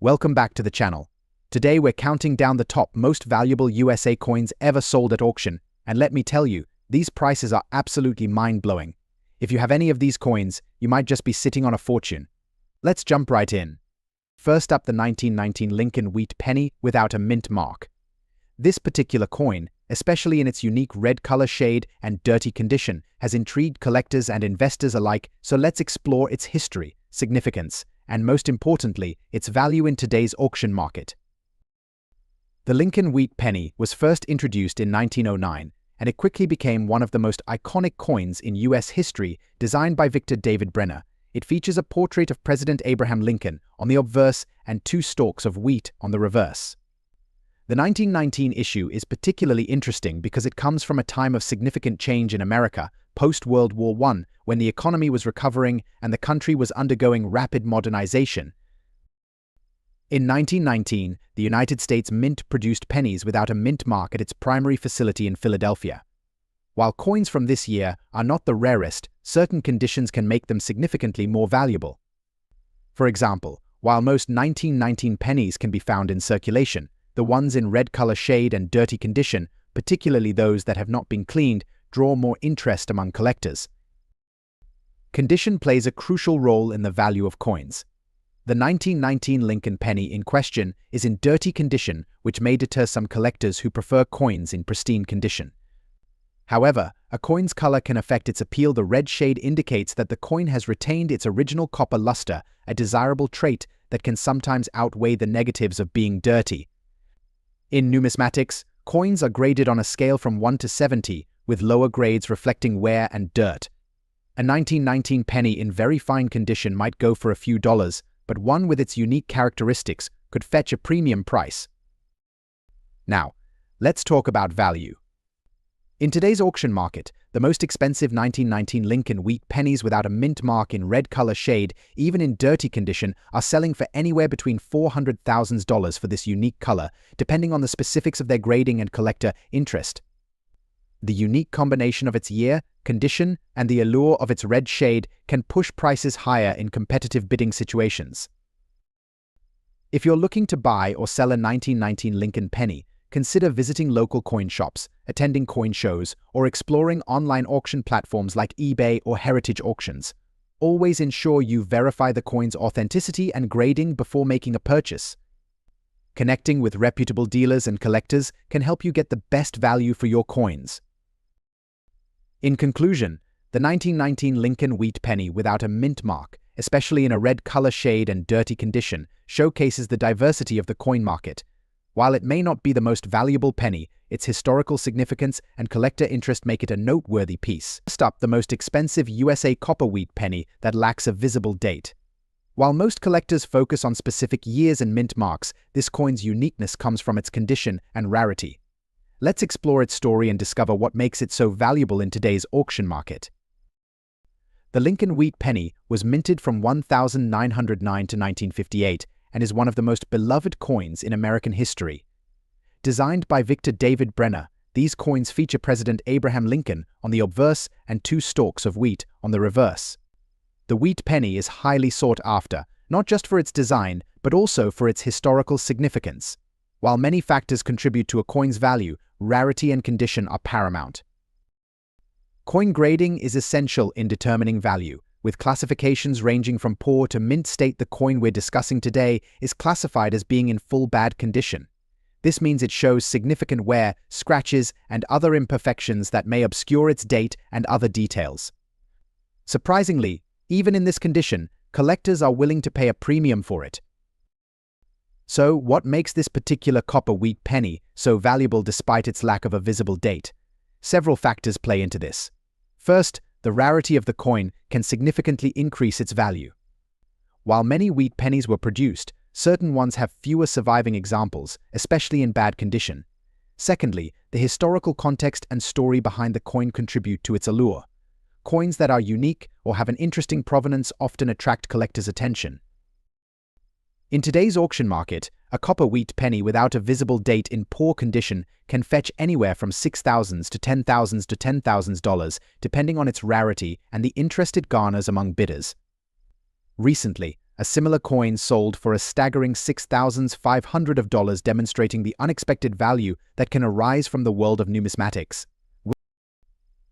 Welcome back to the channel. Today we're counting down the top most valuable USA coins ever sold at auction, and let me tell you, these prices are absolutely mind-blowing. If you have any of these coins, you might just be sitting on a fortune. Let's jump right in. First up, the 1919 Lincoln Wheat Penny without a mint mark. This particular coin, especially in its unique red color shade and dirty condition, has intrigued collectors and investors alike, so let's explore its history, significance, and most importantly, its value in today's auction market. The Lincoln Wheat Penny was first introduced in 1909, and it quickly became one of the most iconic coins in U.S. history, designed by Victor David Brenner. It features a portrait of President Abraham Lincoln on the obverse and 2 stalks of wheat on the reverse. The 1919 issue is particularly interesting because it comes from a time of significant change in America, post-World War I, when the economy was recovering and the country was undergoing rapid modernization. In 1919, the United States Mint produced pennies without a mint mark at its primary facility in Philadelphia. While coins from this year are not the rarest, certain conditions can make them significantly more valuable. For example, while most 1919 pennies can be found in circulation, the ones in red color shade and dirty condition, particularly those that have not been cleaned, draw more interest among collectors. Condition plays a crucial role in the value of coins. The 1919 Lincoln penny in question is in dirty condition, which may deter some collectors who prefer coins in pristine condition. However, a coin's color can affect its appeal. The red shade indicates that the coin has retained its original copper luster, a desirable trait that can sometimes outweigh the negatives of being dirty. In numismatics, coins are graded on a scale from 1 to 70, with lower grades reflecting wear and dirt. A 1919 penny in very fine condition might go for a few dollars, but one with its unique characteristics could fetch a premium price. Now, let's talk about value. In today's auction market, the most expensive 1919 Lincoln Wheat pennies without a mint mark in red color shade, even in dirty condition, are selling for anywhere between $400,000 for this unique color, depending on the specifics of their grading and collector interest. The unique combination of its year, condition, and the allure of its red shade can push prices higher in competitive bidding situations. If you're looking to buy or sell a 1919 Lincoln penny, consider visiting local coin shops, attending coin shows, or exploring online auction platforms like eBay or heritage auctions. Always ensure you verify the coin's authenticity and grading before making a purchase. Connecting with reputable dealers and collectors can help you get the best value for your coins. In conclusion, the 1919 Lincoln Wheat penny without a mint mark, especially in a red color shade and dirty condition, showcases the diversity of the coin market. While it may not be the most valuable penny, its historical significance and collector interest make it a noteworthy piece. Next up, the most expensive USA copper wheat penny that lacks a visible date. While most collectors focus on specific years and mint marks, this coin's uniqueness comes from its condition and rarity. Let's explore its story and discover what makes it so valuable in today's auction market. The Lincoln Wheat penny was minted from 1909 to 1958 and is one of the most beloved coins in American history. Designed by Victor David Brenner, these coins feature President Abraham Lincoln on the obverse and 2 stalks of wheat on the reverse. The wheat penny is highly sought after, not just for its design, but also for its historical significance. While many factors contribute to a coin's value, rarity and condition are paramount. Coin grading is essential in determining value, with classifications ranging from poor to mint state. The coin we're discussing today is classified as being in full bad condition. This means it shows significant wear, scratches, and other imperfections that may obscure its date and other details. Surprisingly, even in this condition, collectors are willing to pay a premium for it. So, what makes this particular copper wheat penny so valuable despite its lack of a visible date? Several factors play into this. First, the rarity of the coin can significantly increase its value. While many wheat pennies were produced, certain ones have fewer surviving examples, especially in bad condition. Secondly, the historical context and story behind the coin contribute to its allure. Coins that are unique or have an interesting provenance often attract collectors' attention. In today's auction market, a copper wheat penny without a visible date in poor condition can fetch anywhere from $6,000 to $10,000 to depending on its rarity and the interest it garners among bidders. Recently, A similar coin sold for a staggering $6,500, demonstrating the unexpected value that can arise from the world of numismatics.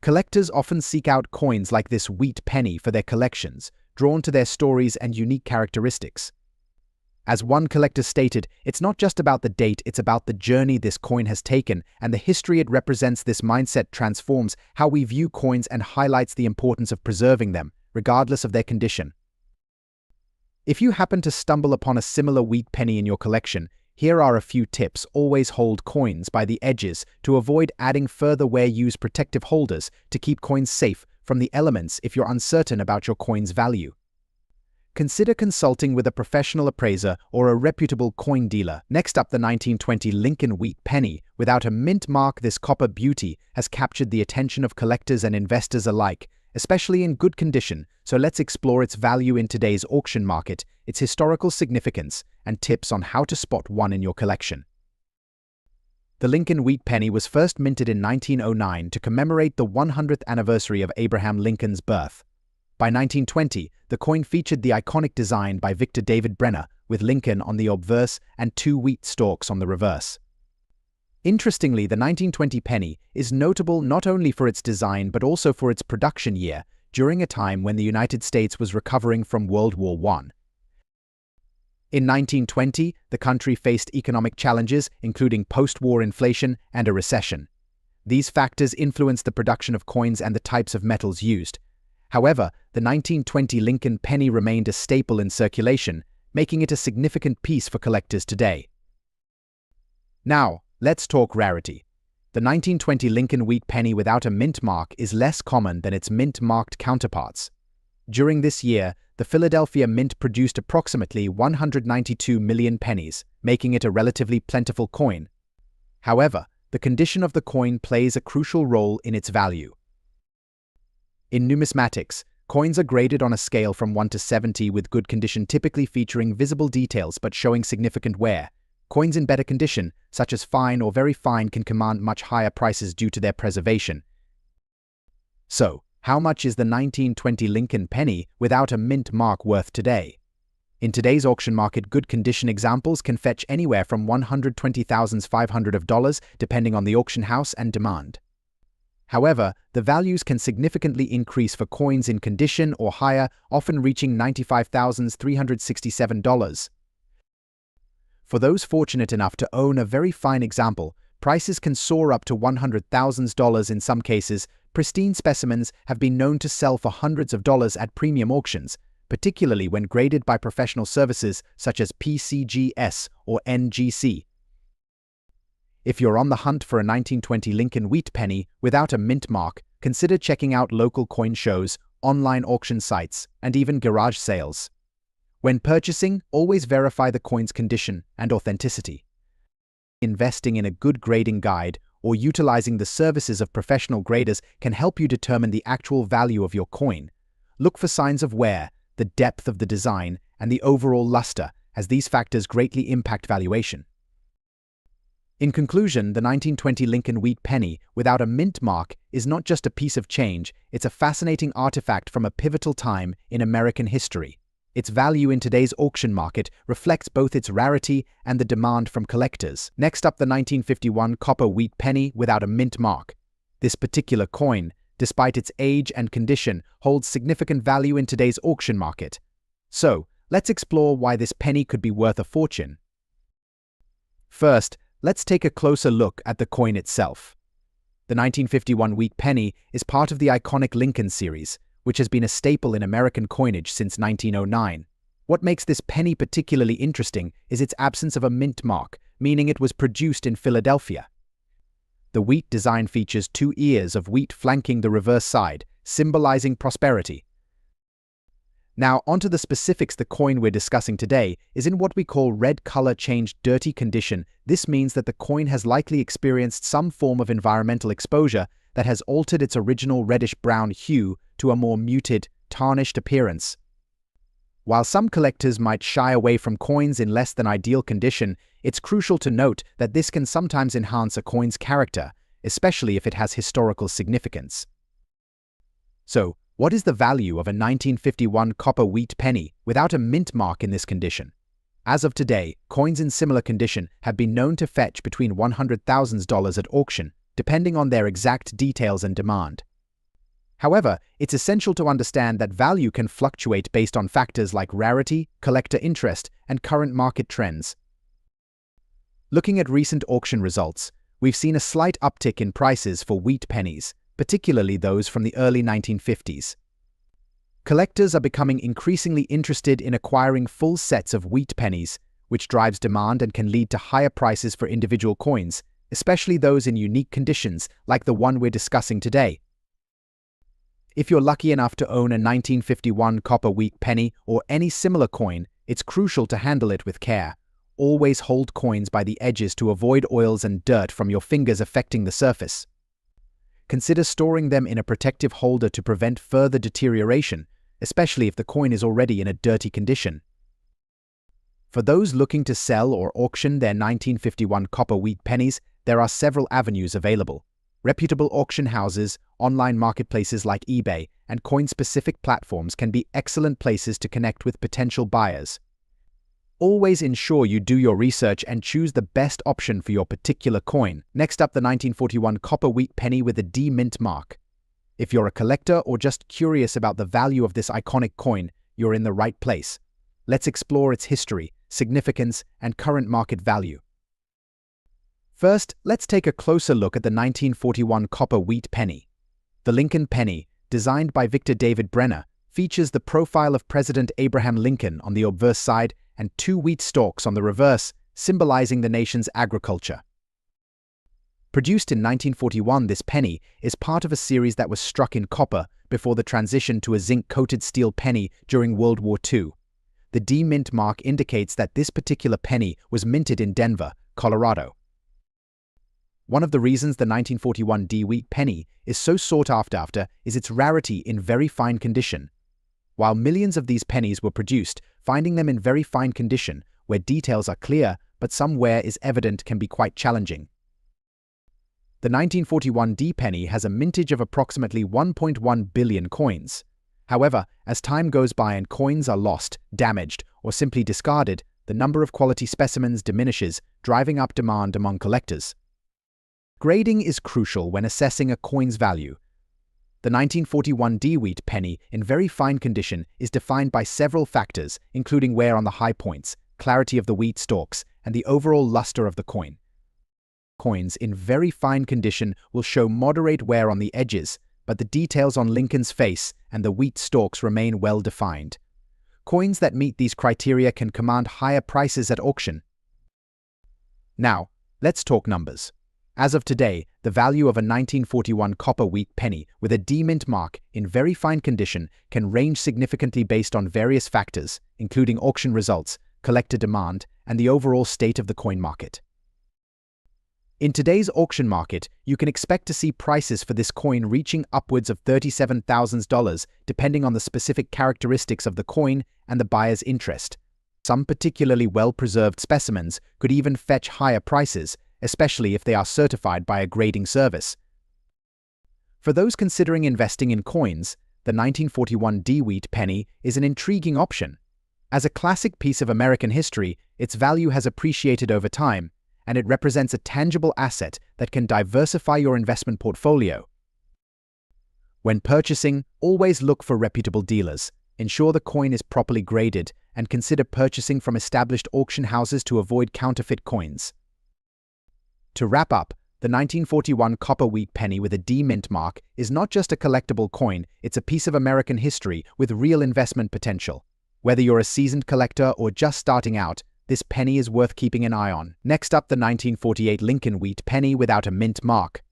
Collectors often seek out coins like this wheat penny for their collections, drawn to their stories and unique characteristics. As one collector stated, it's not just about the date, it's about the journey this coin has taken, and the history it represents. This mindset transforms how we view coins and highlights the importance of preserving them, regardless of their condition. If you happen to stumble upon a similar wheat penny in your collection, here are a few tips. Always hold coins by the edges to avoid adding further wear. Use protective holders to keep coins safe from the elements if you're uncertain about your coin's value. Consider consulting with a professional appraiser or a reputable coin dealer. Next up, the 1920 Lincoln wheat penny. Without a mint mark, this copper beauty has captured the attention of collectors and investors alike, especially in good condition. So let's explore its value in today's auction market, its historical significance, and tips on how to spot one in your collection. The Lincoln wheat penny was first minted in 1909 to commemorate the 100th anniversary of Abraham Lincoln's birth. By 1920, the coin featured the iconic design by Victor David Brenner, with Lincoln on the obverse and 2 wheat stalks on the reverse. Interestingly, the 1920 penny is notable not only for its design but also for its production year, during a time when the United States was recovering from World War I. In 1920, the country faced economic challenges, including post-war inflation and a recession. These factors influenced the production of coins and the types of metals used. However, the 1920 Lincoln penny remained a staple in circulation, making it a significant piece for collectors today. Now, let's talk rarity. The 1920 Lincoln wheat penny without a mint mark is less common than its mint-marked counterparts. During this year, the Philadelphia Mint produced approximately 192 million pennies, making it a relatively plentiful coin. However, the condition of the coin plays a crucial role in its value. In numismatics, coins are graded on a scale from 1 to 70, with good condition typically featuring visible details but showing significant wear. Coins in better condition, such as fine or very fine, can command much higher prices due to their preservation. So, how much is the 1920 Lincoln penny without a mint mark worth today? In today's auction market, good condition examples can fetch anywhere from $120,500, depending on the auction house and demand. However, the values can significantly increase for coins in condition or higher, often reaching $95,367. For those fortunate enough to own a very fine example, prices can soar up to $100,000 in some cases. Pristine specimens have been known to sell for hundreds of dollars at premium auctions, particularly when graded by professional services such as PCGS or NGC. If you're on the hunt for a 1920 Lincoln wheat penny without a mint mark, consider checking out local coin shows, online auction sites, and even garage sales. When purchasing, always verify the coin's condition and authenticity. Investing in a good grading guide or utilizing the services of professional graders can help you determine the actual value of your coin. Look for signs of wear, the depth of the design, and the overall luster, as these factors greatly impact valuation. In conclusion, the 1920 Lincoln wheat penny without a mint mark is not just a piece of change, it's a fascinating artifact from a pivotal time in American history. Its value in today's auction market reflects both its rarity and the demand from collectors. Next up, the 1951 copper wheat penny without a mint mark. This particular coin, despite its age and condition, holds significant value in today's auction market. So, let's explore why this penny could be worth a fortune. First, let's take a closer look at the coin itself. The 1951 wheat penny is part of the iconic Lincoln series, which has been a staple in American coinage since 1909. What makes this penny particularly interesting is its absence of a mint mark, meaning it was produced in Philadelphia. The wheat design features 2 ears of wheat flanking the reverse side, symbolizing prosperity. Now, onto the specifics. The coin we're discussing today is in what we call red color changed dirty condition. This means that the coin has likely experienced some form of environmental exposure that has altered its original reddish-brown hue to a more muted, tarnished appearance. While some collectors might shy away from coins in less than ideal condition, it's crucial to note that this can sometimes enhance a coin's character, especially if it has historical significance. So, What is the value of a 1951 copper wheat penny without a mint mark in this condition? As of today, coins in similar condition have been known to fetch between $100,000 at auction, depending on their exact details and demand. However, it's essential to understand that value can fluctuate based on factors like rarity, collector interest, and current market trends. Looking at recent auction results, we've seen a slight uptick in prices for wheat pennies, particularly those from the early 1950s. Collectors are becoming increasingly interested in acquiring full sets of wheat pennies, which drives demand and can lead to higher prices for individual coins, especially those in unique conditions like the one we're discussing today. If you're lucky enough to own a 1951 copper wheat penny or any similar coin, it's crucial to handle it with care. Always hold coins by the edges to avoid oils and dirt from your fingers affecting the surface. Consider storing them in a protective holder to prevent further deterioration, especially if the coin is already in a dirty condition. For those looking to sell or auction their 1951 copper wheat pennies, there are several avenues available. Reputable auction houses, online marketplaces like eBay, and coin-specific platforms can be excellent places to connect with potential buyers. Always ensure you do your research and choose the best option for your particular coin. Next up, the 1941 copper wheat penny with a D mint mark. If you're a collector or just curious about the value of this iconic coin, you're in the right place. Let's explore its history, significance, and current market value. First, let's take a closer look at the 1941 copper wheat penny. The Lincoln penny, designed by Victor David Brenner, features the profile of President Abraham Lincoln on the obverse side and two wheat stalks on the reverse, symbolizing the nation's agriculture. Produced in 1941, this penny is part of a series that was struck in copper before the transition to a zinc-coated steel penny during World War II. The D mint mark indicates that this particular penny was minted in Denver, Colorado. One of the reasons the 1941 D wheat penny is so sought after is its rarity in very fine condition. While millions of these pennies were produced, finding them in very fine condition, where details are clear but some wear is evident, can be quite challenging. The 1941 D penny has a mintage of approximately 1.1 billion coins. However, as time goes by and coins are lost, damaged, or simply discarded, the number of quality specimens diminishes, driving up demand among collectors. Grading is crucial when assessing a coin's value. The 1941 D wheat penny in very fine condition is defined by several factors, including wear on the high points, clarity of the wheat stalks, and the overall luster of the coin. Coins in very fine condition will show moderate wear on the edges, but the details on Lincoln's face and the wheat stalks remain well defined. Coins that meet these criteria can command higher prices at auction. Now, let's talk numbers. As of today, the value of a 1941 copper wheat penny with a D mint mark in very fine condition can range significantly based on various factors, including auction results, collector demand, and the overall state of the coin market. In today's auction market, you can expect to see prices for this coin reaching upwards of $37,000 depending on the specific characteristics of the coin and the buyer's interest. Some particularly well-preserved specimens could even fetch higher prices, especially if they are certified by a grading service. For those considering investing in coins, the 1941 D wheat penny is an intriguing option. As a classic piece of American history, its value has appreciated over time, and it represents a tangible asset that can diversify your investment portfolio. When purchasing, always look for reputable dealers. Ensure the coin is properly graded, and consider purchasing from established auction houses to avoid counterfeit coins. To wrap up, the 1941 copper wheat penny with a D mint mark is not just a collectible coin, it's a piece of American history with real investment potential. Whether you're a seasoned collector or just starting out, this penny is worth keeping an eye on. Next up, the 1948 Lincoln wheat penny without a mint mark.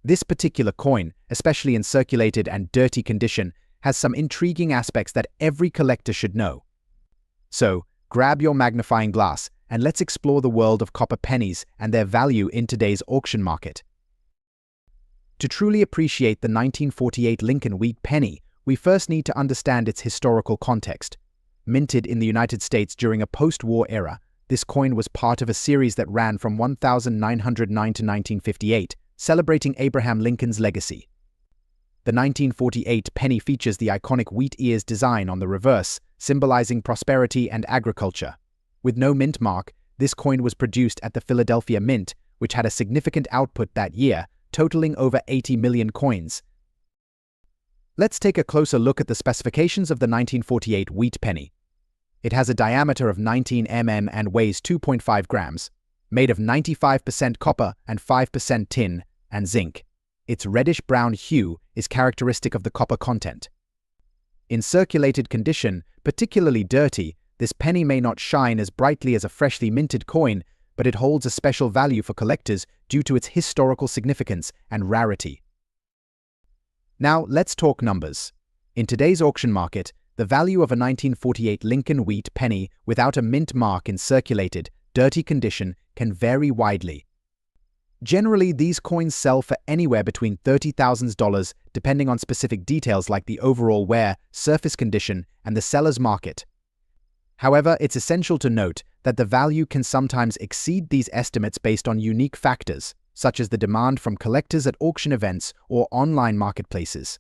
This particular coin, especially in circulated and dirty condition, has some intriguing aspects that every collector should know. So, grab your magnifying glass and let's explore the world of copper pennies and their value in today's auction market. To truly appreciate the 1948 Lincoln wheat penny, we first need to understand its historical context. Minted in the United States during a post-war era, this coin was part of a series that ran from 1909 to 1958, celebrating Abraham Lincoln's legacy. The 1948 penny features the iconic wheat ears design on the reverse, symbolizing prosperity and agriculture. With no mint mark, this coin was produced at the Philadelphia Mint, which had a significant output that year, totaling over 80 million coins. Let's take a closer look at the specifications of the 1948 wheat penny. It has a diameter of 19 mm and weighs 2.5 grams, made of 95% copper and 5% tin and zinc. Its reddish-brown hue is characteristic of the copper content. In circulated condition, particularly dirty, this penny may not shine as brightly as a freshly minted coin, but it holds a special value for collectors due to its historical significance and rarity. Now, let's talk numbers. In today's auction market, the value of a 1948 Lincoln wheat penny without a mint mark in circulated, dirty condition can vary widely. Generally, these coins sell for anywhere between $30,000 depending on specific details like the overall wear, surface condition, and the seller's market. However, it's essential to note that the value can sometimes exceed these estimates based on unique factors, such as the demand from collectors at auction events or online marketplaces.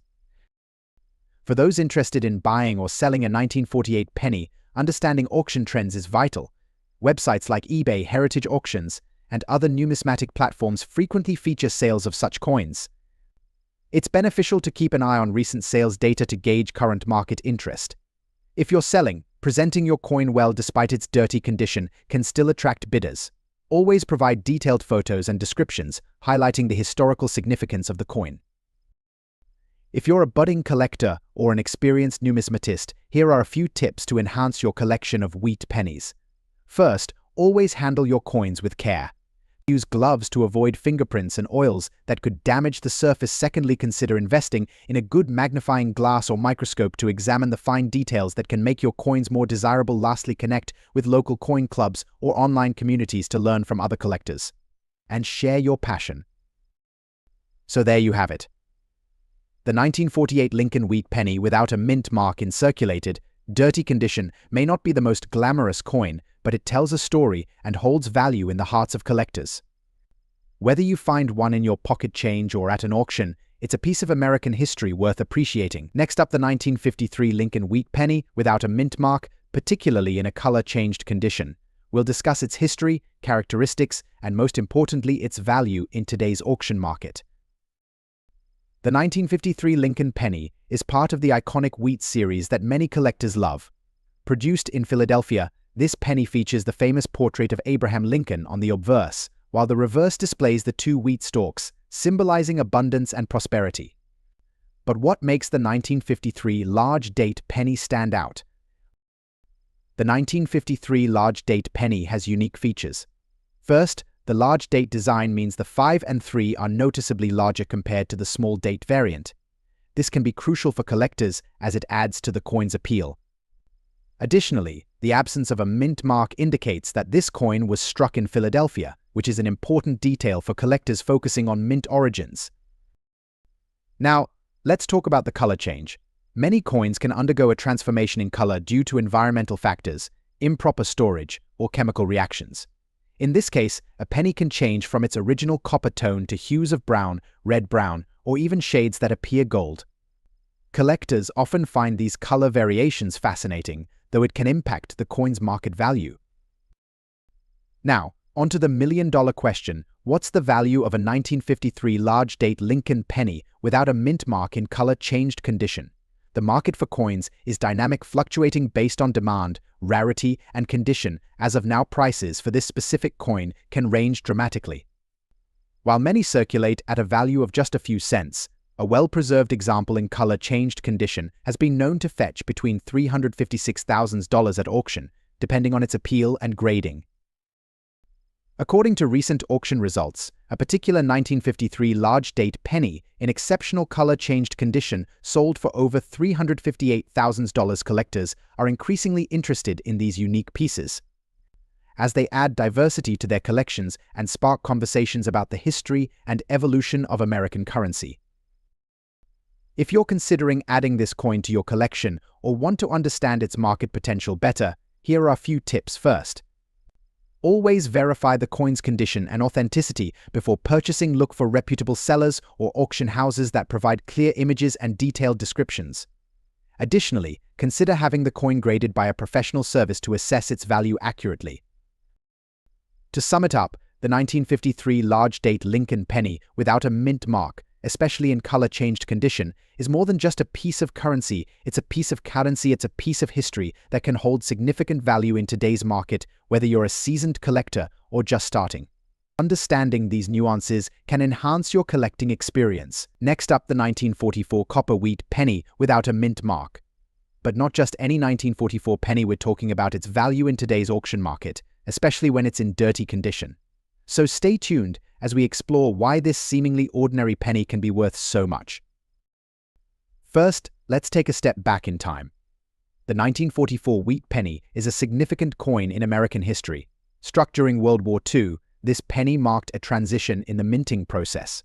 For those interested in buying or selling a 1948 penny, understanding auction trends is vital. Websites like eBay, Heritage Auctions, and other numismatic platforms frequently feature sales of such coins. It's beneficial to keep an eye on recent sales data to gauge current market interest. If you're selling, presenting your coin well despite its dirty condition can still attract bidders. Always provide detailed photos and descriptions highlighting the historical significance of the coin. If you're a budding collector or an experienced numismatist, here are a few tips to enhance your collection of wheat pennies. First, always handle your coins with care. Use gloves to avoid fingerprints and oils that could damage the surface. Secondly, consider investing in a good magnifying glass or microscope to examine the fine details that can make your coins more desirable. Lastly, connect with local coin clubs or online communities to learn from other collectors. And share your passion. So there you have it. The 1948 Lincoln wheat penny without a mint mark in circulated, dirty condition may not be the most glamorous coin, but it tells a story and holds value in the hearts of collectors. Whether you find one in your pocket change or at an auction, it's a piece of American history worth appreciating. Next up, the 1953 Lincoln wheat penny without a mint mark, particularly in a color-changed condition. We'll discuss its history, characteristics, and most importantly, its value in today's auction market. The 1953 Lincoln penny is part of the iconic wheat series that many collectors love. Produced in Philadelphia, this penny features the famous portrait of Abraham Lincoln on the obverse, while the reverse displays the two wheat stalks, symbolizing abundance and prosperity. But what makes the 1953 large date penny stand out? The 1953 large date penny has unique features. First, the large date design means the 5 and 3 are noticeably larger compared to the small date variant. This can be crucial for collectors as it adds to the coin's appeal. Additionally, the absence of a mint mark indicates that this coin was struck in Philadelphia, which is an important detail for collectors focusing on mint origins. Now, let's talk about the color change. Many coins can undergo a transformation in color due to environmental factors, improper storage, or chemical reactions. In this case, a penny can change from its original copper tone to hues of brown, red-brown, or even shades that appear gold. Collectors often find these color variations fascinating, though it can impact the coin's market value. Now, onto the million-dollar question: what's the value of a 1953 large-date Lincoln penny without a mint mark in color-changed condition? The market for coins is dynamic, fluctuating based on demand, rarity, and condition. As of now, prices for this specific coin can range dramatically. While many circulate at a value of just a few cents, a well-preserved example in color-changed condition has been known to fetch between $356,000 at auction, depending on its appeal and grading. According to recent auction results, a particular 1953 large-date penny in exceptional color-changed condition sold for over $358,000. Collectors are increasingly interested in these unique pieces, as they add diversity to their collections and spark conversations about the history and evolution of American currency. If you're considering adding this coin to your collection or want to understand its market potential better, here are a few tips. First, Always verify the coin's condition and authenticity before purchasing. Look for reputable sellers or auction houses that provide clear images and detailed descriptions. Additionally, consider having the coin graded by a professional service to assess its value accurately. To sum it up, the 1953 large-date Lincoln penny without a mint mark, especially in color-changed condition, is more than just a piece of currency. It's a piece of currency, it's a piece of history that can hold significant value in today's market, whether you're a seasoned collector or just starting. Understanding these nuances can enhance your collecting experience. Next up, the 1944 copper wheat penny without a mint mark. But not just any 1944 penny, we're talking about its value in today's auction market, especially when it's in dirty condition. So stay tuned as we explore why this seemingly ordinary penny can be worth so much. First, let's take a step back in time. The 1944 wheat penny is a significant coin in American history. Struck during World War II, this penny marked a transition in the minting process.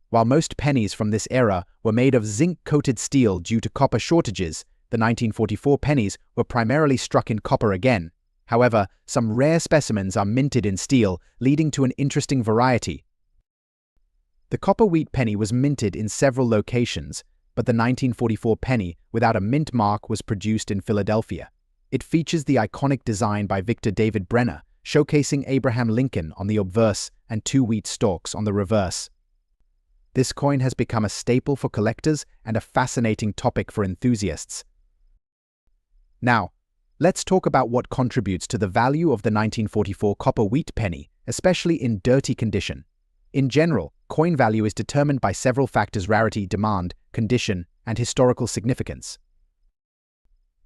While most pennies from this era were made of zinc-coated steel due to copper shortages, the 1944 pennies were primarily struck in copper again. However, some rare specimens are minted in steel, leading to an interesting variety. The copper wheat penny was minted in several locations, but the 1944 penny without a mint mark was produced in Philadelphia. It features the iconic design by Victor David Brenner, showcasing Abraham Lincoln on the obverse and 2 wheat stalks on the reverse. This coin has become a staple for collectors and a fascinating topic for enthusiasts. Now, let's talk about what contributes to the value of the 1944 copper wheat penny, especially in dirty condition. In general, coin value is determined by several factors: rarity, demand, condition, and historical significance.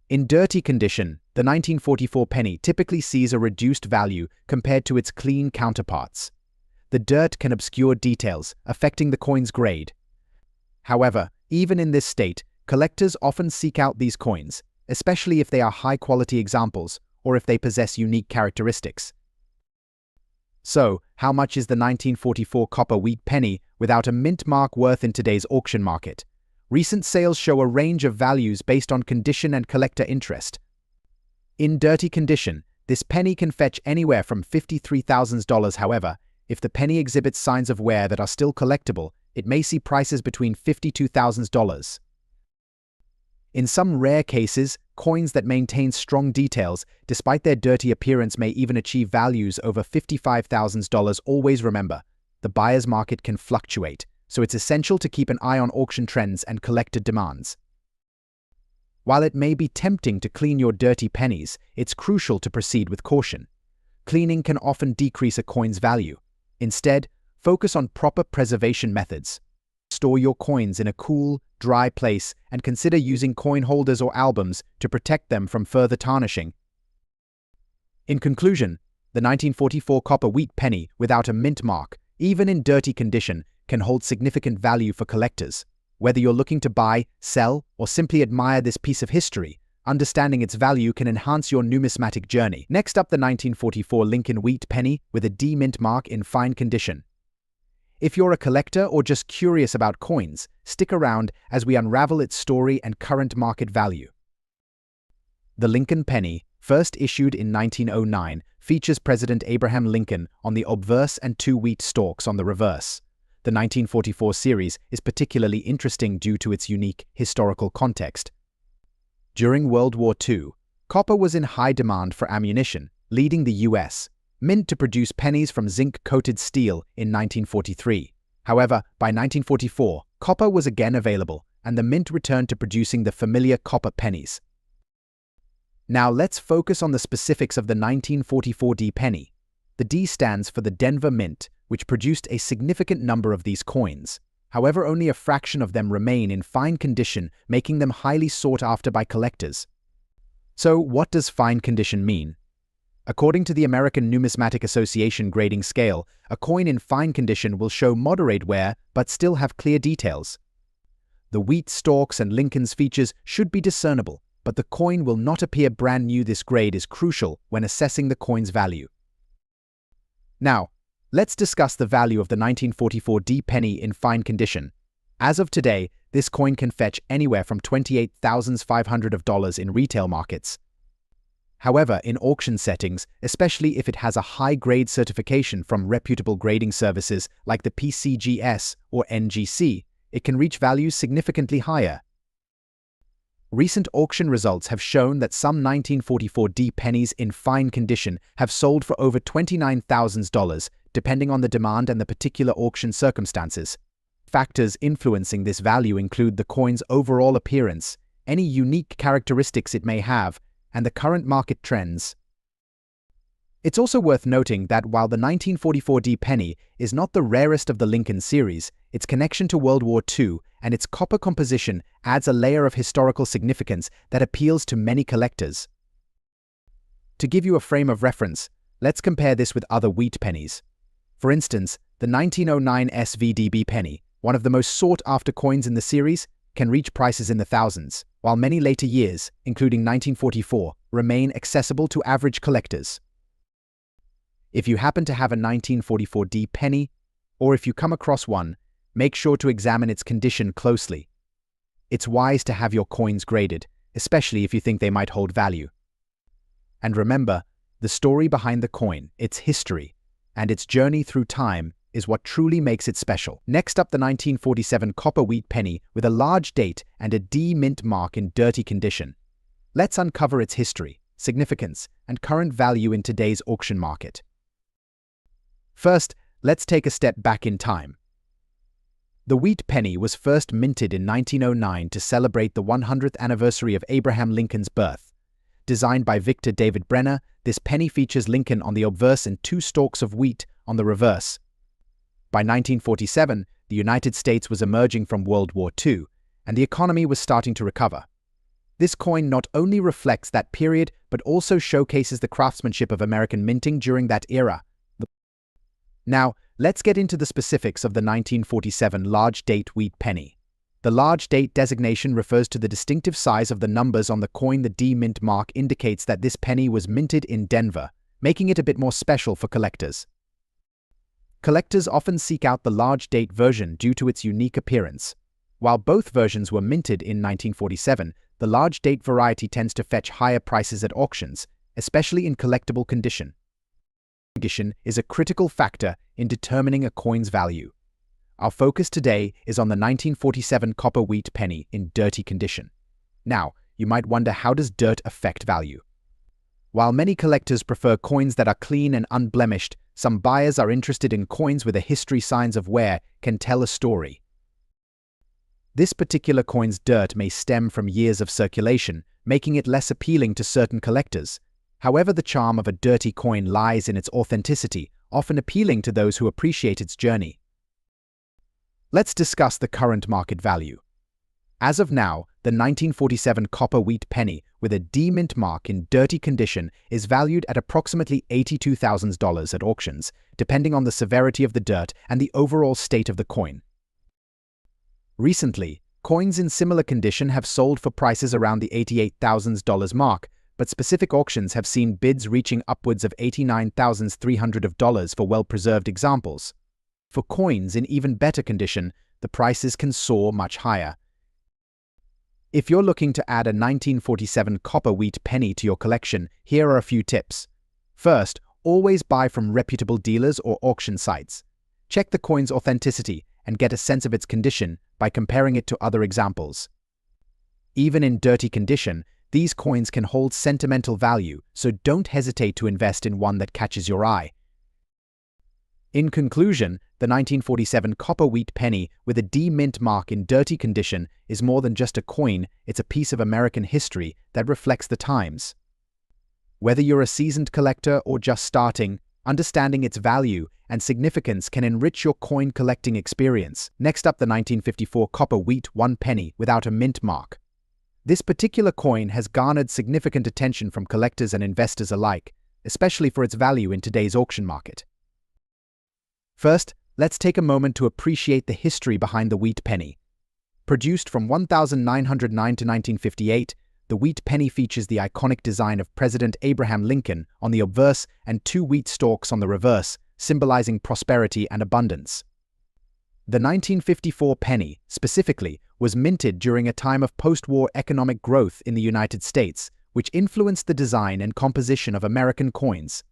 In dirty condition, the 1944 penny typically sees a reduced value compared to its clean counterparts. The dirt can obscure details, affecting the coin's grade. However, even in this state, collectors often seek out these coins, especially if they are high-quality examples or if they possess unique characteristics. So, how much is the 1944 copper wheat penny without a mint mark worth in today's auction market? Recent sales show a range of values based on condition and collector interest. In dirty condition, this penny can fetch anywhere from $53,000. However, if the penny exhibits signs of wear that are still collectible, it may see prices between $52,000. In some rare cases, coins that maintain strong details, despite their dirty appearance, may even achieve values over $55,000. Always remember, the buyer's market can fluctuate, so it's essential to keep an eye on auction trends and collector demands. While it may be tempting to clean your dirty pennies, it's crucial to proceed with caution. Cleaning can often decrease a coin's value. Instead, focus on proper preservation methods. Store your coins in a cool, dry place and consider using coin holders or albums to protect them from further tarnishing. In conclusion, the 1944 copper wheat penny without a mint mark, even in dirty condition, can hold significant value for collectors. Whether you're looking to buy, sell, or simply admire this piece of history, understanding its value can enhance your numismatic journey. Next up, the 1944 Lincoln wheat penny with a D mint mark in fine condition. If you're a collector or just curious about coins, stick around as we unravel its story and current market value. The Lincoln penny, first issued in 1909, features President Abraham Lincoln on the obverse and 2 wheat stalks on the reverse. The 1944 series is particularly interesting due to its unique historical context. During World War II, copper was in high demand for ammunition, leading the U.S. Mint to produce pennies from zinc-coated steel in 1943. However, by 1944, copper was again available, and the mint returned to producing the familiar copper pennies. Now let's focus on the specifics of the 1944 D penny. The D stands for the Denver Mint, which produced a significant number of these coins. However, only a fraction of them remain in fine condition, making them highly sought after by collectors. So, what does fine condition mean? According to the American Numismatic Association grading scale, a coin in fine condition will show moderate wear but still have clear details. The wheat stalks and Lincoln's features should be discernible, but the coin will not appear brand new. This grade is crucial when assessing the coin's value. Now, let's discuss the value of the 1944 D penny in fine condition. As of today, this coin can fetch anywhere from $28,500 in retail markets. However, in auction settings, especially if it has a high-grade certification from reputable grading services like the PCGS or NGC, it can reach values significantly higher. Recent auction results have shown that some 1944D pennies in fine condition have sold for over $29,000, depending on the demand and the particular auction circumstances. Factors influencing this value include the coin's overall appearance, any unique characteristics it may have, and the current market trends. It's also worth noting that while the 1944D penny is not the rarest of the Lincoln series, its connection to World War II and its copper composition adds a layer of historical significance that appeals to many collectors. To give you a frame of reference, let's compare this with other wheat pennies. For instance, the 1909 SVDB penny, one of the most sought-after coins in the series, can reach prices in the thousands, while many later years, including 1944, remain accessible to average collectors. If you happen to have a 1944D penny, or if you come across one, make sure to examine its condition closely. It's wise to have your coins graded, especially if you think they might hold value. And remember, the story behind the coin, its history, and its journey through time is what truly makes it special. Next up, the 1947 copper wheat penny with a large date and a D mint mark in dirty condition. Let's uncover its history, significance, and current value in today's auction market. First, let's take a step back in time. The wheat penny was first minted in 1909 to celebrate the 100th anniversary of Abraham Lincoln's birth. Designed by Victor David Brenner, this penny features Lincoln on the obverse and 2 stalks of wheat on the reverse. By 1947, the United States was emerging from World War II, and the economy was starting to recover. This coin not only reflects that period, but also showcases the craftsmanship of American minting during that era. Now, let's get into the specifics of the 1947 large date wheat penny. The large date designation refers to the distinctive size of the numbers on the coin. The D mint mark indicates that this penny was minted in Denver, making it a bit more special for collectors. Collectors often seek out the large date version due to its unique appearance. While both versions were minted in 1947, the large date variety tends to fetch higher prices at auctions, especially in collectible condition. Condition is a critical factor in determining a coin's value. Our focus today is on the 1947 copper wheat penny in dirty condition. Now, you might wonder, how does dirt affect value? While many collectors prefer coins that are clean and unblemished, some buyers are interested in coins with a history. Signs of wear can tell a story. This particular coin's dirt may stem from years of circulation, making it less appealing to certain collectors. However, the charm of a dirty coin lies in its authenticity, often appealing to those who appreciate its journey. Let's discuss the current market value. As of now, the 1947 copper wheat penny with a D mint mark in dirty condition is valued at approximately $82,000 at auctions, depending on the severity of the dirt and the overall state of the coin. Recently, coins in similar condition have sold for prices around the $88,000 mark, but specific auctions have seen bids reaching upwards of $89,300 for well-preserved examples. For coins in even better condition, the prices can soar much higher. If you're looking to add a 1947 copper wheat penny to your collection, here are a few tips. First, always buy from reputable dealers or auction sites. Check the coin's authenticity and get a sense of its condition by comparing it to other examples. Even in dirty condition, these coins can hold sentimental value, so don't hesitate to invest in one that catches your eye. In conclusion, the 1947 copper wheat penny with a D mint mark in dirty condition is more than just a coin. It's a piece of American history that reflects the times. Whether you're a seasoned collector or just starting, understanding its value and significance can enrich your coin collecting experience. Next up, the 1954 copper wheat 1 penny without a mint mark. This particular coin has garnered significant attention from collectors and investors alike, especially for its value in today's auction market. First, let's take a moment to appreciate the history behind the wheat penny. Produced from 1909 to 1958, the wheat penny features the iconic design of President Abraham Lincoln on the obverse and 2 wheat stalks on the reverse, symbolizing prosperity and abundance. The 1954 penny, specifically, was minted during a time of post-war economic growth in the United States, which which influenced the design and composition of American coins.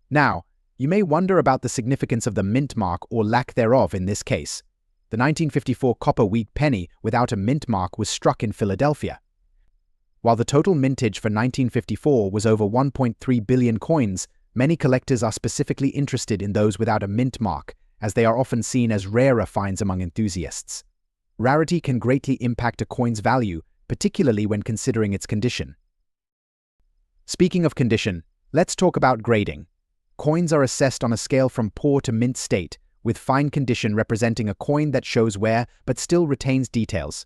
Now, you may wonder about the significance of the mint mark or lack thereof in this case. The 1954 copper wheat penny without a mint mark was struck in Philadelphia. While the total mintage for 1954 was over 1.3 billion coins, many collectors are specifically interested in those without a mint mark, as they are often seen as rarer finds among enthusiasts. Rarity can greatly impact a coin's value, particularly when considering its condition. Speaking of condition, let's talk about grading. Coins are assessed on a scale from poor to mint state, with fine condition representing a coin that shows wear but still retains details.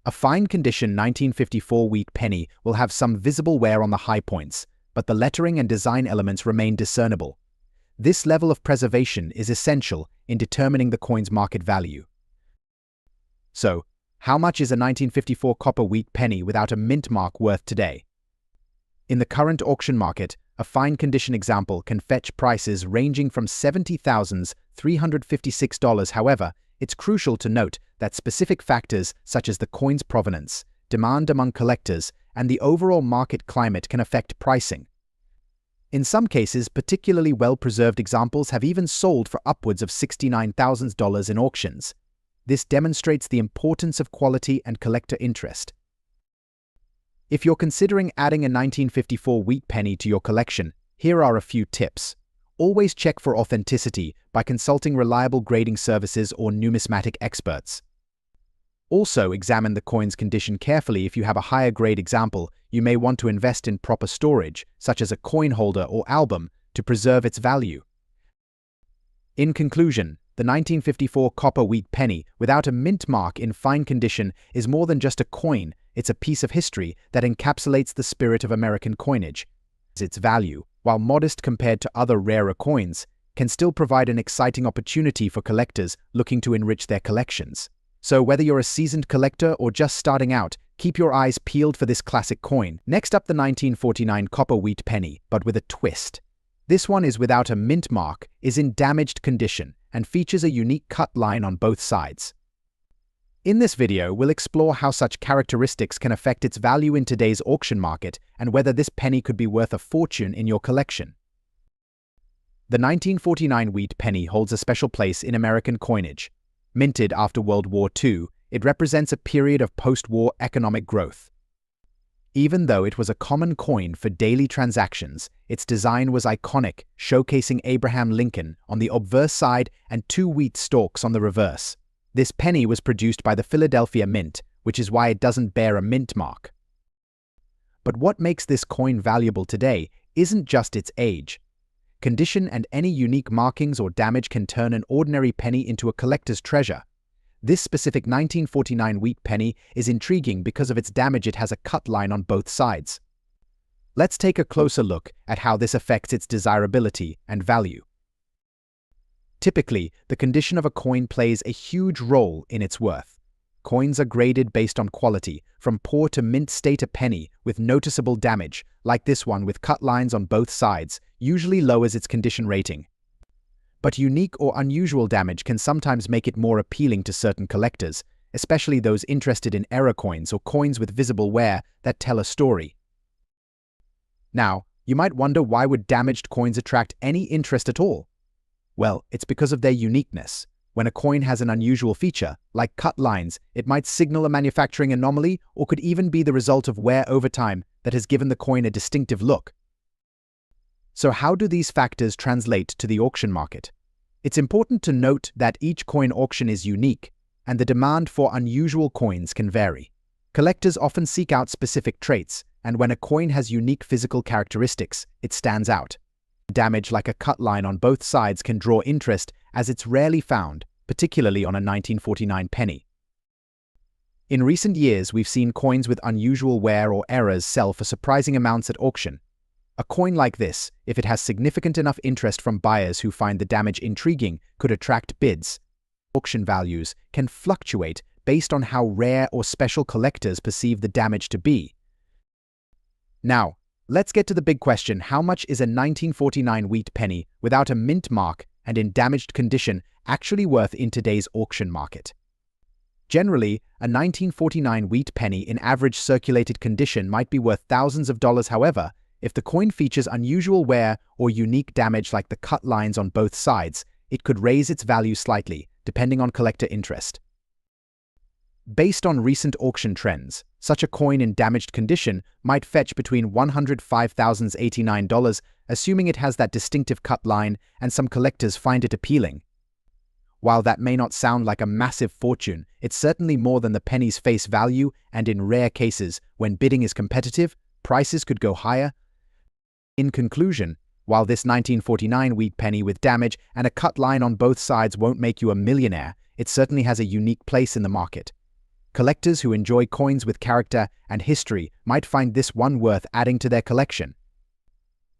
A fine condition 1954 wheat penny will have some visible wear on the high points, but the lettering and design elements remain discernible. This level of preservation is essential in determining the coin's market value. So, how much is a 1954 copper wheat penny without a mint mark worth today? In the current auction market, a fine condition example can fetch prices ranging from $70,356. However, it's crucial to note that specific factors such as the coin's provenance, demand among collectors, and the overall market climate can affect pricing. In some cases, particularly well-preserved examples have even sold for upwards of $69,000 in auctions. This demonstrates the importance of quality and collector interest. If you're considering adding a 1954 wheat penny to your collection, here are a few tips. Always check for authenticity by consulting reliable grading services or numismatic experts. Also, examine the coin's condition carefully. If you have a higher grade example, you may want to invest in proper storage, such as a coin holder or album, to preserve its value. In conclusion, the 1954 copper wheat penny without a mint mark in fine condition is more than just a coin. It's a piece of history that encapsulates the spirit of American coinage. Its value, while modest compared to other rarer coins, can still provide an exciting opportunity for collectors looking to enrich their collections. So whether you're a seasoned collector or just starting out, keep your eyes peeled for this classic coin. Next up, the 1949 copper wheat penny, but with a twist. This one is without a mint mark, is in damaged condition, and features a unique cut line on both sides. In this video, we'll explore how such characteristics can affect its value in today's auction market and whether this penny could be worth a fortune in your collection. The 1949 wheat penny holds a special place in American coinage. Minted after World War II, it represents a period of post-war economic growth. Even though it was a common coin for daily transactions, its design was iconic, showcasing Abraham Lincoln on the obverse side and two wheat stalks on the reverse. This penny was produced by the Philadelphia Mint, which is why it doesn't bear a mint mark. But what makes this coin valuable today isn't just its age. Condition and any unique markings or damage can turn an ordinary penny into a collector's treasure. This specific 1949 wheat penny is intriguing because of its damage. It has a cut line on both sides. Let's take a closer look at how this affects its desirability and value. Typically, the condition of a coin plays a huge role in its worth. Coins are graded based on quality, from poor to mint state. A penny with noticeable damage, like this one with cut lines on both sides, usually lowers its condition rating. But unique or unusual damage can sometimes make it more appealing to certain collectors, especially those interested in error coins or coins with visible wear that tell a story. Now, you might wonder, why would damaged coins attract any interest at all? Well, it's because of their uniqueness. When a coin has an unusual feature, like cut lines, it might signal a manufacturing anomaly or could even be the result of wear over time that has given the coin a distinctive look. So how do these factors translate to the auction market? It's important to note that each coin auction is unique, and the demand for unusual coins can vary. Collectors often seek out specific traits, and when a coin has unique physical characteristics, it stands out. Damage like a cut line on both sides can draw interest, as it's rarely found, particularly on a 1949 penny. In recent years, we've seen coins with unusual wear or errors sell for surprising amounts at auction. A coin like this, if it has significant enough interest from buyers who find the damage intriguing, could attract bids. Auction values can fluctuate based on how rare or special collectors perceive the damage to be. Now, let's get to the big question: how much is a 1949 wheat penny without a mint mark and in damaged condition actually worth in today's auction market? Generally, a 1949 wheat penny in average circulated condition might be worth thousands of dollars. However, if the coin features unusual wear or unique damage like the cut lines on both sides, it could raise its value slightly, depending on collector interest. Based on recent auction trends, such a coin in damaged condition might fetch between $105,089, assuming it has that distinctive cut line and some collectors find it appealing. While that may not sound like a massive fortune, it's certainly more than the penny's face value, and in rare cases, when bidding is competitive, prices could go higher. In conclusion, while this 1949 wheat penny with damage and a cut line on both sides won't make you a millionaire, it certainly has a unique place in the market. Collectors who enjoy coins with character and history might find this one worth adding to their collection.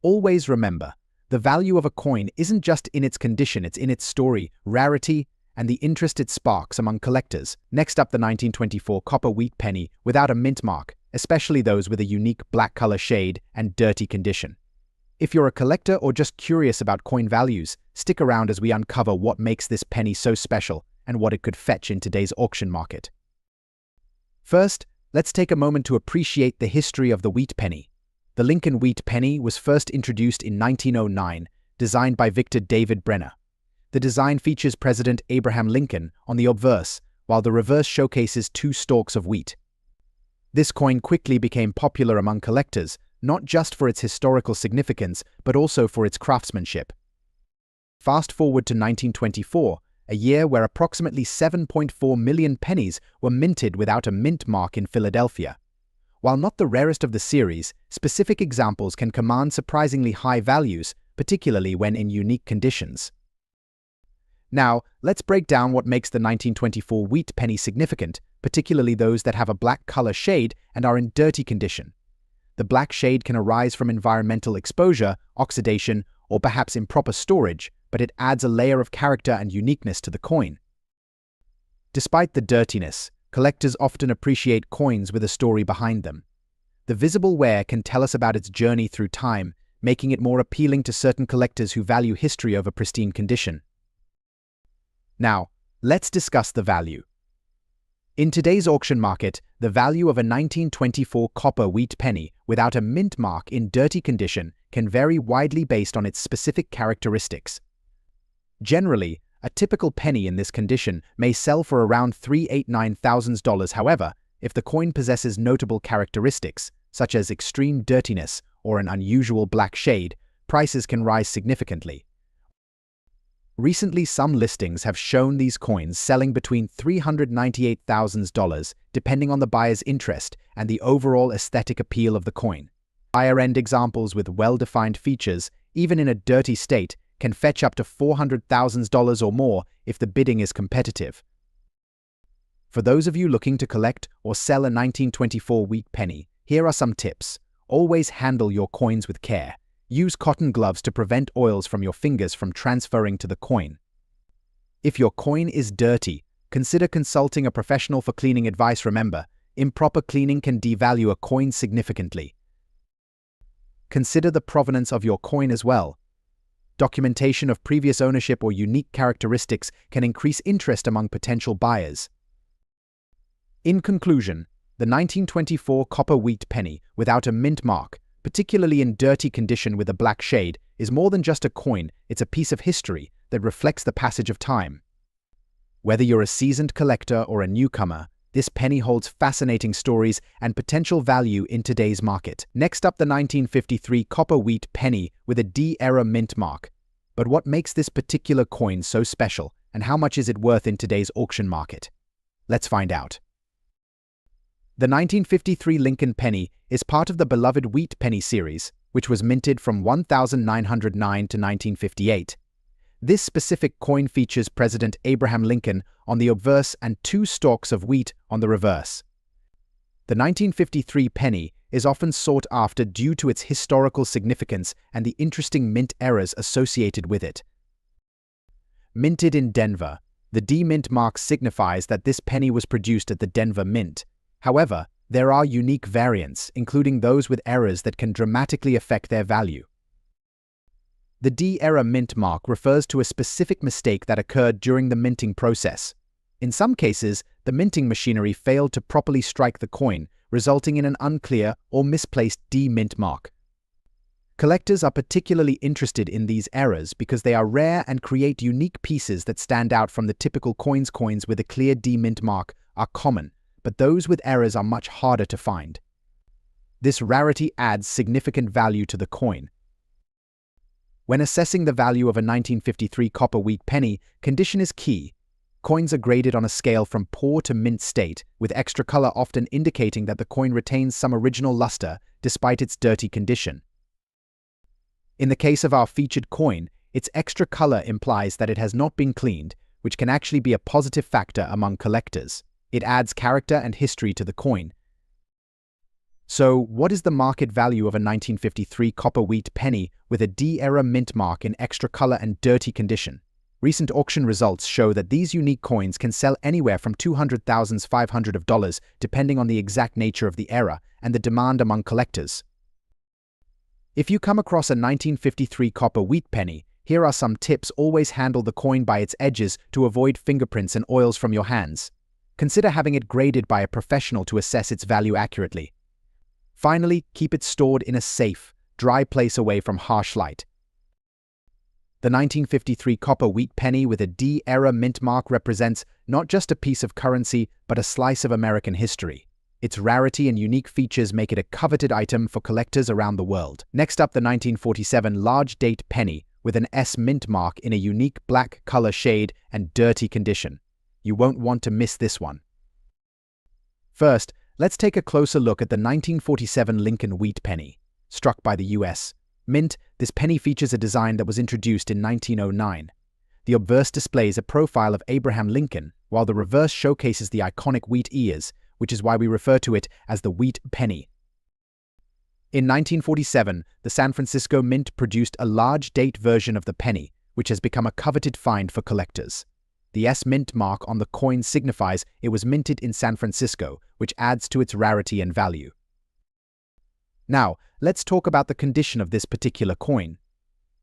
Always remember, the value of a coin isn't just in its condition, it's in its story, rarity, and the interest it sparks among collectors. Next up, the 1924 copper wheat penny without a mint mark, especially those with a unique black color shade and dirty condition. If you're a collector or just curious about coin values, stick around as we uncover what makes this penny so special and what it could fetch in today's auction market. First, let's take a moment to appreciate the history of the wheat penny. The Lincoln wheat penny was first introduced in 1909, designed by Victor David Brenner. The design features President Abraham Lincoln on the obverse, while the reverse showcases two stalks of wheat. This coin quickly became popular among collectors, not just for its historical significance, but also for its craftsmanship. Fast forward to 1924, a year where approximately 7.4 million pennies were minted without a mint mark in Philadelphia. While not the rarest of the series, specific examples can command surprisingly high values, particularly when in unique conditions. Now, let's break down what makes the 1924 wheat penny significant, particularly those that have a black color shade and are in dirty condition. The black shade can arise from environmental exposure, oxidation, or perhaps improper storage, but it adds a layer of character and uniqueness to the coin. Despite the dirtiness, collectors often appreciate coins with a story behind them. The visible wear can tell us about its journey through time, making it more appealing to certain collectors who value history over pristine condition. Now, let's discuss the value. In today's auction market, the value of a 1924 copper wheat penny without a mint mark in dirty condition can vary widely based on its specific characteristics. Generally, a typical penny in this condition may sell for around $389,000. However, if the coin possesses notable characteristics, such as extreme dirtiness or an unusual black shade, prices can rise significantly. Recently, some listings have shown these coins selling between $398,000, depending on the buyer's interest and the overall aesthetic appeal of the coin. Higher-end examples with well-defined features, even in a dirty state, can fetch up to $400,000 or more if the bidding is competitive. For those of you looking to collect or sell a 1924 wheat penny, here are some tips. Always handle your coins with care. Use cotton gloves to prevent oils from your fingers from transferring to the coin. If your coin is dirty, consider consulting a professional for cleaning advice. Remember, improper cleaning can devalue a coin significantly. Consider the provenance of your coin as well. Documentation of previous ownership or unique characteristics can increase interest among potential buyers. In conclusion, the 1924 copper wheat penny without a mint mark, particularly in dirty condition with a black shade, is more than just a coin, it's a piece of history that reflects the passage of time. Whether you're a seasoned collector or a newcomer, this penny holds fascinating stories and potential value in today's market. Next up, the 1953 copper wheat penny with a D-era mint mark. But what makes this particular coin so special, and how much is it worth in today's auction market? Let's find out. The 1953 Lincoln penny is part of the beloved wheat penny series, which was minted from 1909 to 1958. This specific coin features President Abraham Lincoln on the obverse and two stalks of wheat on the reverse. The 1953 penny is often sought after due to its historical significance and the interesting mint eras associated with it. Minted in Denver, the D-mint mark signifies that this penny was produced at the Denver Mint. However, there are unique variants, including those with errors that can dramatically affect their value. The D-era mint mark refers to a specific mistake that occurred during the minting process. In some cases, the minting machinery failed to properly strike the coin, resulting in an unclear or misplaced D-mint mark. Collectors are particularly interested in these errors because they are rare and create unique pieces that stand out from the typical coins. Coins with a clear D-mint mark are common, but those with errors are much harder to find. This rarity adds significant value to the coin. When assessing the value of a 1953 copper wheat penny, condition is key. Coins are graded on a scale from poor to mint state, with extra color often indicating that the coin retains some original luster despite its dirty condition. In the case of our featured coin, its extra color implies that it has not been cleaned, which can actually be a positive factor among collectors. It adds character and history to the coin. So, what is the market value of a 1953 copper wheat penny with a D-era mint mark in extra color and dirty condition? Recent auction results show that these unique coins can sell anywhere from $200,000 to $500, depending on the exact nature of the era and the demand among collectors. If you come across a 1953 copper wheat penny, here are some tips. Always handle the coin by its edges to avoid fingerprints and oils from your hands. Consider having it graded by a professional to assess its value accurately. Finally, keep it stored in a safe, dry place away from harsh light. The 1953 copper wheat penny with a D-era mint mark represents not just a piece of currency, but a slice of American history. Its rarity and unique features make it a coveted item for collectors around the world. Next up, the 1947 large date penny with an S mint mark in a unique black color shade and dirty condition. You won't want to miss this one. First, let's take a closer look at the 1947 Lincoln wheat penny. Struck by the U.S. Mint, this penny features a design that was introduced in 1909. The obverse displays a profile of Abraham Lincoln, while the reverse showcases the iconic wheat ears, which is why we refer to it as the wheat penny. In 1947, the San Francisco Mint produced a large date version of the penny, which has become a coveted find for collectors. The S mint mark on the coin signifies it was minted in San Francisco, which adds to its rarity and value. Now, let's talk about the condition of this particular coin.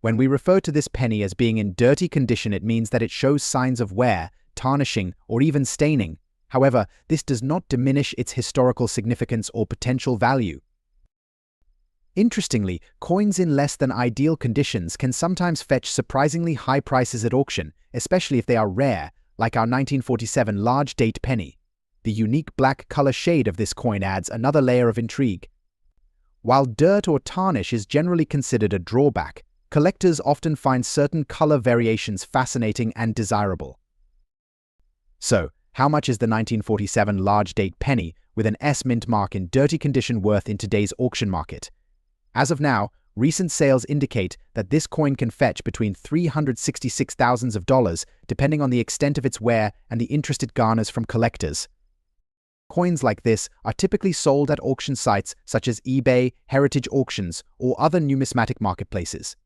When we refer to this penny as being in dirty condition, it means that it shows signs of wear, tarnishing, or even staining. However, this does not diminish its historical significance or potential value. Interestingly, coins in less than ideal conditions can sometimes fetch surprisingly high prices at auction, especially if they are rare, like our 1947 large date penny. The unique black color shade of this coin adds another layer of intrigue. While dirt or tarnish is generally considered a drawback, collectors often find certain color variations fascinating and desirable. So, how much is the 1947 large date penny with an S mint mark in dirty condition worth in today's auction market? As of now, recent sales indicate that this coin can fetch between $366,000 depending on the extent of its wear and the interest it garners from collectors. Coins like this are typically sold at auction sites such as eBay, heritage auctions, or other numismatic marketplaces.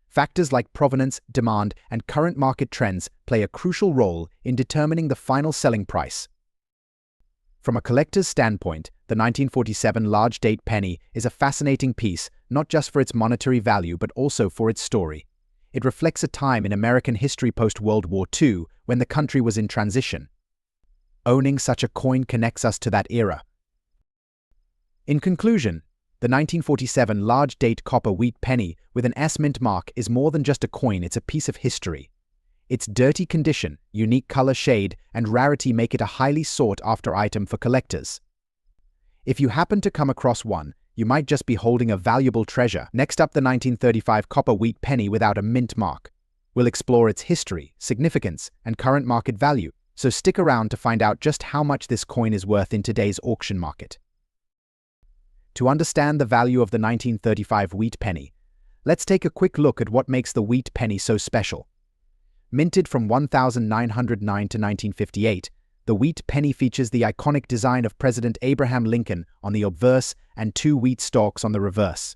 Factors like provenance, demand, and current market trends play a crucial role in determining the final selling price. From a collector's standpoint, the 1947 large date penny is a fascinating piece, not just for its monetary value but also for its story. It reflects a time in American history post-World War II when the country was in transition. Owning such a coin connects us to that era. In conclusion, the 1947 large date copper wheat penny with an S mint mark is more than just a coin, it's a piece of history. Its dirty condition, unique color shade, and rarity make it a highly sought-after item for collectors. If you happen to come across one, you might just be holding a valuable treasure. Next up, the 1935 copper wheat penny without a mint mark. We'll explore its history, significance, and current market value, so stick around to find out just how much this coin is worth in today's auction market. To understand the value of the 1935 wheat penny, let's take a quick look at what makes the wheat penny so special. Minted from 1909 to 1958, the wheat penny features the iconic design of President Abraham Lincoln on the obverse and two wheat stalks on the reverse.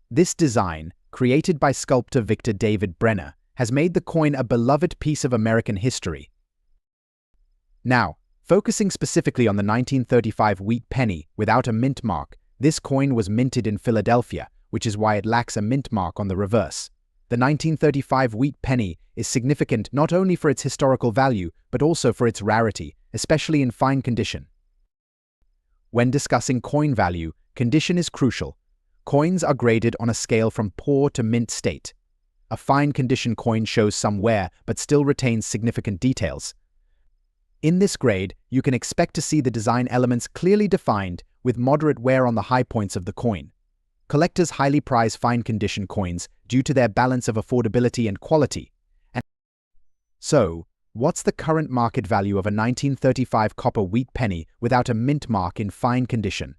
This design, created by sculptor Victor David Brenner, has made the coin a beloved piece of American history. Now, focusing specifically on the 1935 wheat penny without a mint mark, this coin was minted in Philadelphia, which is why it lacks a mint mark on the reverse. The 1935 wheat penny is significant not only for its historical value, but also for its rarity, especially in fine condition. When discussing coin value, condition is crucial. Coins are graded on a scale from poor to mint state. A fine condition coin shows some wear but still retains significant details. In this grade, you can expect to see the design elements clearly defined with moderate wear on the high points of the coin. Collectors highly prize fine condition coins due to their balance of affordability and quality. So, what's the current market value of a 1935 copper wheat penny without a mint mark in fine condition?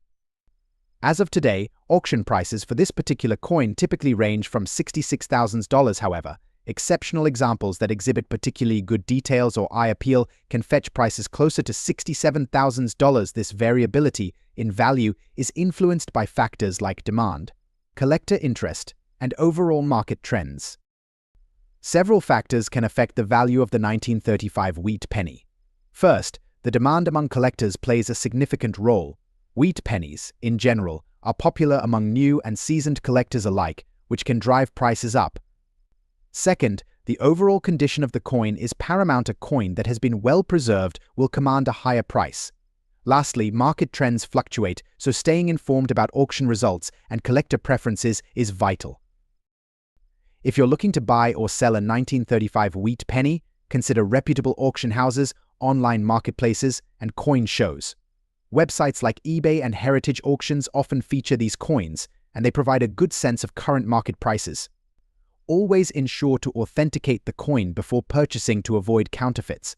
As of today, auction prices for this particular coin typically range from $66,000. However, exceptional examples that exhibit particularly good details or eye appeal can fetch prices closer to $67,000. This variability in value is influenced by factors like demand, collector interest, and overall market trends. Several factors can affect the value of the 1935 wheat penny. First, the demand among collectors plays a significant role. Wheat pennies, in general, are popular among new and seasoned collectors alike, which can drive prices up. Second, the overall condition of the coin is paramount. A coin that has been well preserved will command a higher price. Lastly, market trends fluctuate, so staying informed about auction results and collector preferences is vital. If you're looking to buy or sell a 1935 wheat penny, consider reputable auction houses, online marketplaces, and coin shows. Websites like eBay and Heritage Auctions often feature these coins, and they provide a good sense of current market prices. Always ensure to authenticate the coin before purchasing to avoid counterfeits.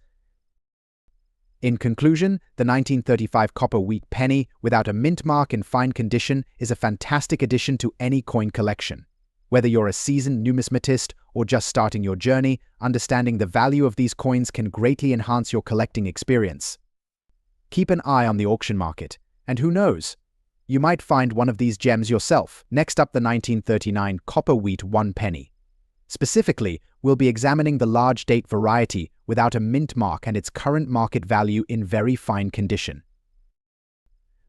In conclusion, the 1935 copper wheat penny without a mint mark in fine condition is a fantastic addition to any coin collection. Whether you're a seasoned numismatist or just starting your journey, understanding the value of these coins can greatly enhance your collecting experience. Keep an eye on the auction market, and who knows, you might find one of these gems yourself. Next up, the 1939 copper wheat 1 penny. Specifically, we'll be examining the large date variety without a mint mark and its current market value in very fine condition.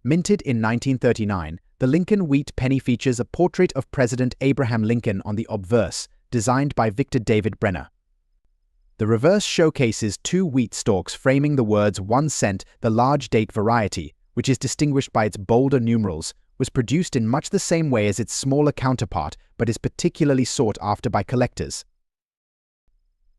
Minted in 1939, the Lincoln wheat penny features a portrait of President Abraham Lincoln on the obverse, designed by Victor David Brenner. The reverse showcases 2 wheat stalks framing the words 1 cent. The large date variety, which is distinguished by its bolder numerals, was produced in much the same way as its smaller counterpart but is particularly sought after by collectors.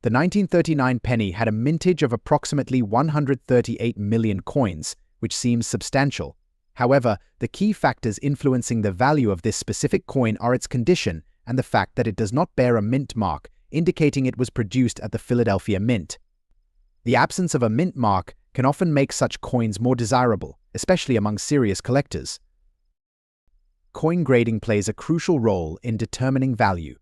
The 1939 penny had a mintage of approximately 138 million coins, which seems substantial. However, the key factors influencing the value of this specific coin are its condition and the fact that it does not bear a mint mark, indicating it was produced at the Philadelphia Mint. The absence of a mint mark can often make such coins more desirable, especially among serious collectors. Coin grading plays a crucial role in determining value.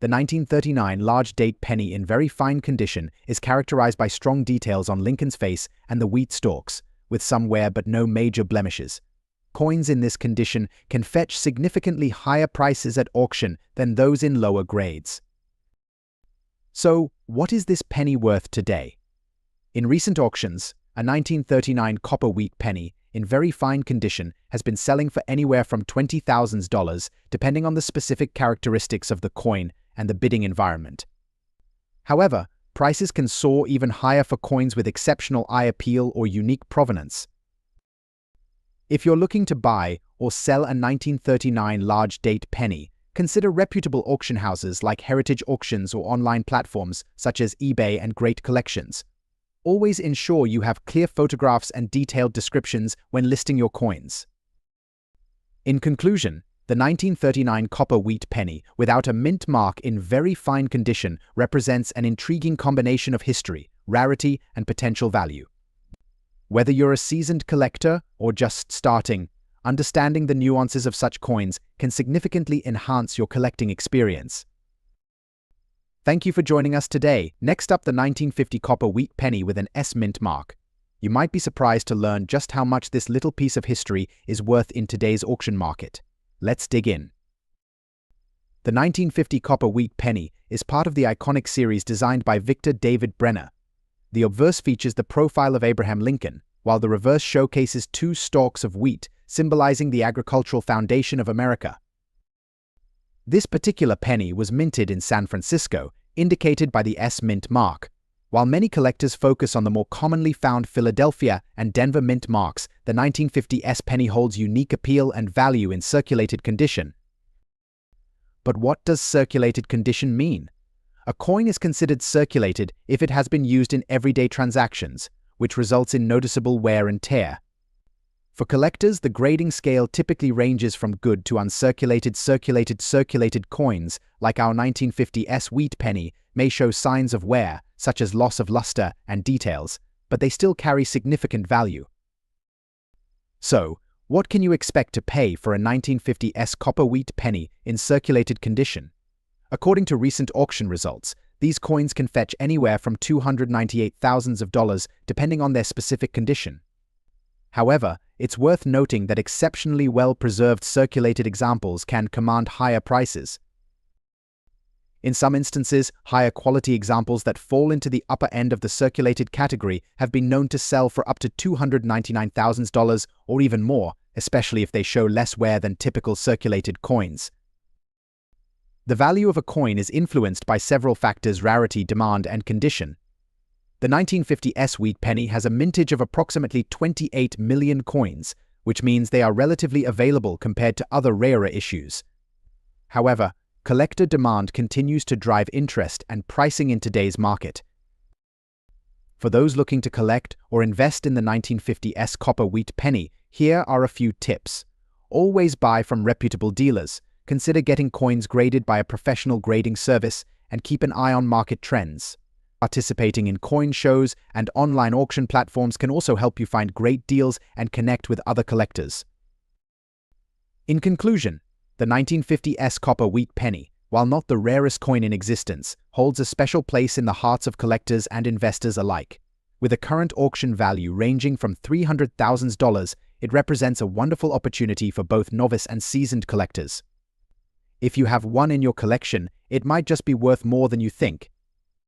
The 1939 large date penny in very fine condition is characterized by strong details on Lincoln's face and the wheat stalks, with some wear but no major blemishes. Coins in this condition can fetch significantly higher prices at auction than those in lower grades. So, what is this penny worth today? In recent auctions, a 1939 copper wheat penny in very fine condition has been selling for anywhere from $20,000, depending on the specific characteristics of the coin and the bidding environment. However, prices can soar even higher for coins with exceptional eye appeal or unique provenance. If you're looking to buy or sell a 1939 large date penny, consider reputable auction houses like Heritage Auctions or online platforms such as eBay and Great Collections. Always ensure you have clear photographs and detailed descriptions when listing your coins. In conclusion, the 1939 copper wheat penny without a mint mark in very fine condition represents an intriguing combination of history, rarity, and potential value. Whether you're a seasoned collector or just starting, understanding the nuances of such coins can significantly enhance your collecting experience. Thank you for joining us today. Next up, the 1950 copper wheat penny with an S mint mark. You might be surprised to learn just how much this little piece of history is worth in today's auction market. Let's dig in. The 1950 copper wheat penny is part of the iconic series designed by Victor David Brenner. The obverse features the profile of Abraham Lincoln, while the reverse showcases 2 stalks of wheat, symbolizing the agricultural foundation of America. This particular penny was minted in San Francisco, indicated by the S Mint mark. While many collectors focus on the more commonly found Philadelphia and Denver Mint marks, the 1950 S penny holds unique appeal and value in circulated condition. But what does circulated condition mean? A coin is considered circulated if it has been used in everyday transactions, which results in noticeable wear and tear. For collectors, the grading scale typically ranges from good to uncirculated. Circulated coins, like our 1950 S wheat penny, may show signs of wear, such as loss of luster and details, but they still carry significant value. So, what can you expect to pay for a 1950 S copper wheat penny in circulated condition? According to recent auction results, these coins can fetch anywhere from $298,000 depending on their specific condition. However, it's worth noting that exceptionally well-preserved circulated examples can command higher prices. In some instances, higher quality examples that fall into the upper end of the circulated category have been known to sell for up to $299,000 or even more, especially if they show less wear than typical circulated coins. The value of a coin is influenced by several factors: rarity, demand, and condition. The 1950 S wheat penny has a mintage of approximately 28 million coins, which means they are relatively available compared to other rarer issues. However, collector demand continues to drive interest and pricing in today's market. For those looking to collect or invest in the 1950 S copper wheat penny, here are a few tips. Always buy from reputable dealers. Consider getting coins graded by a professional grading service, and keep an eye on market trends. Participating in coin shows and online auction platforms can also help you find great deals and connect with other collectors. In conclusion, the 1950 S copper wheat penny, while not the rarest coin in existence, holds a special place in the hearts of collectors and investors alike. With a current auction value ranging from $300,000, it represents a wonderful opportunity for both novice and seasoned collectors. If you have one in your collection, it might just be worth more than you think.